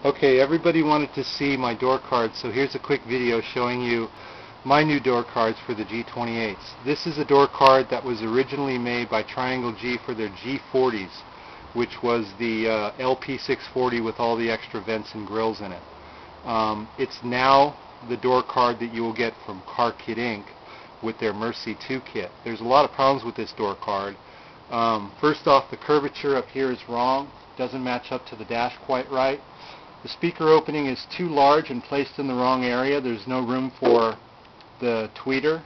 Okay, everybody wanted to see my door cards, so here's a quick video showing you my new door cards for the G28's. This is a door card that was originally made by Triangle G for their G40's, which was the LP640 with all the extra vents and grills in it. It's now the door card that you will get from Carkitinc with their Mercy 2 kit. There's a lot of problems with this door card. First off, the curvature up here is wrong. Doesn't match up to the dash quite right. The speaker opening is too large and placed in the wrong area. There's no room for the tweeter.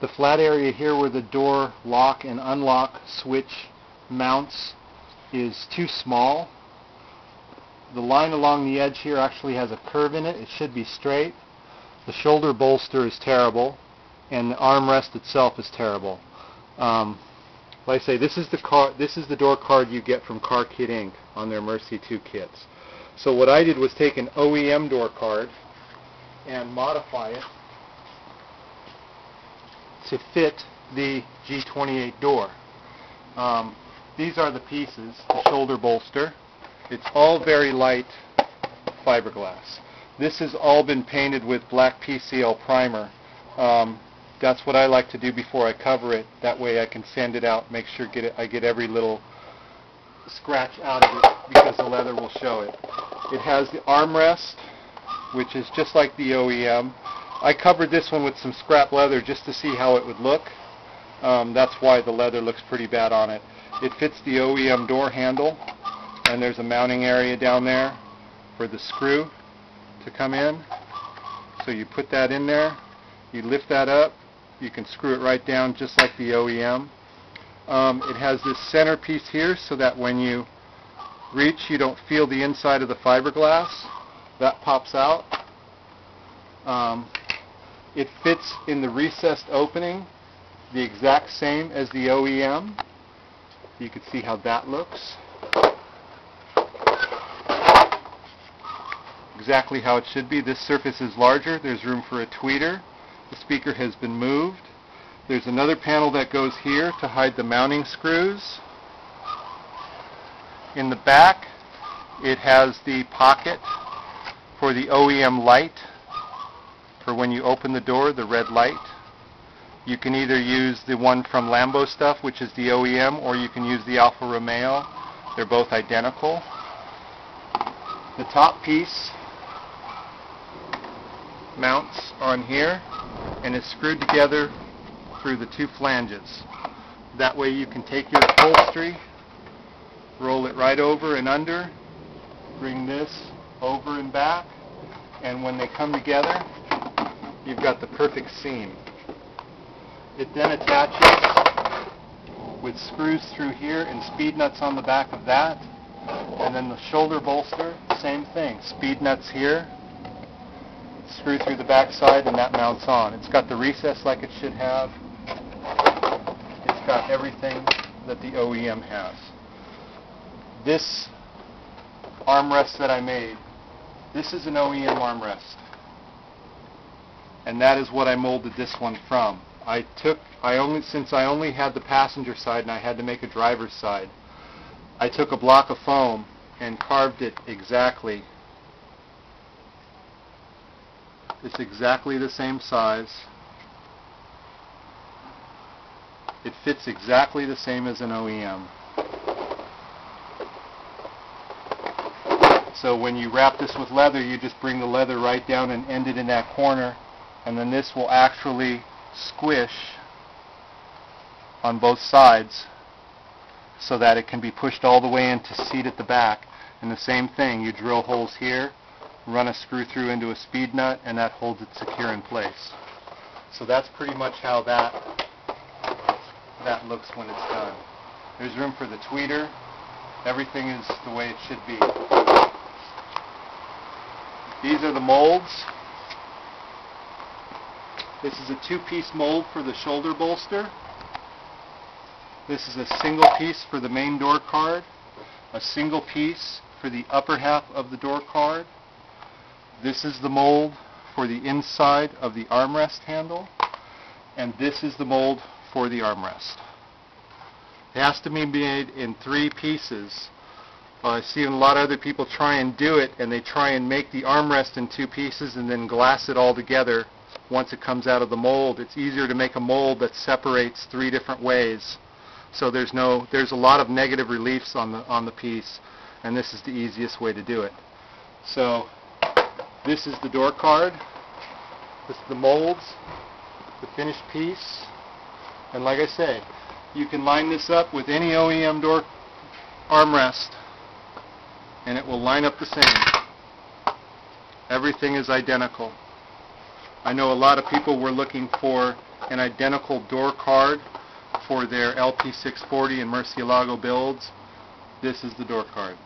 The flat area here where the door lock and unlock switch mounts is too small. The line along the edge here actually has a curve in it. It should be straight. The shoulder bolster is terrible, and the armrest itself is terrible. Like I say, this is the door card you get from Carkitinc on their Mercy 2 kits. So what I did was take an OEM door card and modify it to fit the G28 door. These are the pieces, the shoulder bolster. It's all very light fiberglass. This has all been painted with black PCL primer. That's what I like to do before I cover it. That way I can sand it out, make sure I get every little scratch out of it, because the leather will show it. It has the armrest, which is just like the OEM. I covered this one with some scrap leather just to see how it would look. That's why the leather looks pretty bad on it. It fits the OEM door handle, and there's a mounting area down there for the screw to come in. So you put that in there, you lift that up, you can screw it right down just like the OEM. It has this center piece here so that when you reach, you don't feel the inside of the fiberglass. That pops out. It fits in the recessed opening, the exact same as the OEM. You can see how that looks. Exactly how it should be. This surface is larger. There's room for a tweeter. The speaker has been moved. There's another panel that goes here to hide the mounting screws. In the back, it has the pocket for the OEM light, for when you open the door, the red light. You can either use the one from Lambo Stuff, which is the OEM, or you can use the Alfa Romeo. They're both identical. The top piece mounts on here and is screwed together through the two flanges. That way you can take your upholstery, roll it right over and under, bring this over and back, and when they come together, you've got the perfect seam. It then attaches with screws through here and speed nuts on the back of that, and then the shoulder bolster, same thing, speed nuts here, screw through the back side, and that mounts on. It's got the recess like it should have. It's got everything that the OEM has. This armrest that I made, this is an OEM armrest, and that is what I molded this one from. Since I only had the passenger side and I had to make a driver's side, I took a block of foam and carved it exactly. It's exactly the same size. It fits exactly the same as an OEM. So when you wrap this with leather, you just bring the leather right down and end it in that corner, and then this will actually squish on both sides so that it can be pushed all the way into seat at the back. And the same thing, you drill holes here, run a screw through into a speed nut, and that holds it secure in place. So that's pretty much how that looks when it's done. There's room for the tweeter. Everything is the way it should be. These are the molds. This is a two-piece mold for the shoulder bolster. This is a single piece for the main door card, a single piece for the upper half of the door card. This is the mold for the inside of the armrest handle, and this is the mold for the armrest. It has to be made in 3 pieces I've seen a lot of other people try and do it, and they try and make the armrest in two pieces and then glass it all together once it comes out of the mold. It's easier to make a mold that separates three different ways. So there's a lot of negative reliefs on the piece, and this is the easiest way to do it. So this is the door card. This is the molds, the finished piece, and like I say, you can line this up with any OEM door armrest and it will line up the same. Everything is identical. I know a lot of people were looking for an identical door card for their LP640 and Murcielago builds. This is the door card.